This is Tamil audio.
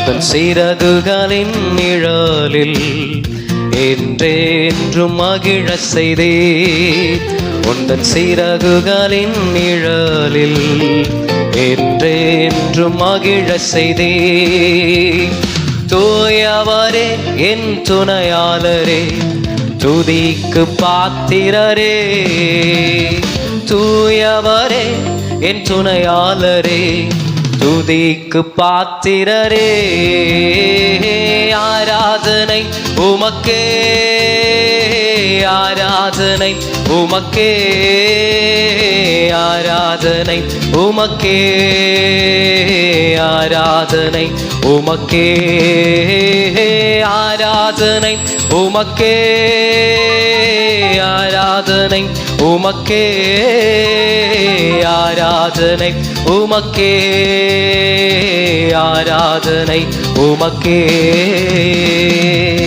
உந்தன் சிறகுகளின் நிழலில் என்றென்றும் மகிழ செய்தே. உந்தன் சிறகுகளின் நிழலில் என்றென்றும் மகிழ செய்தே. தூயவரே என் துணையாளரே, துதிக்கு பாத்திரரே. தூயவரே என் துணையாளரே, துதிக்கு பாத்திரரே. ஆராதனை உமக்கே, ஆராதனை உமக்கே, ஆராதனை உமக்கே, ஆராதனை உமக்கே, ஆராதனை உமக்கே, ஆராதனை உமக்கே, ஆராதனை உமக்கே, ஆராதனை உமக்கே.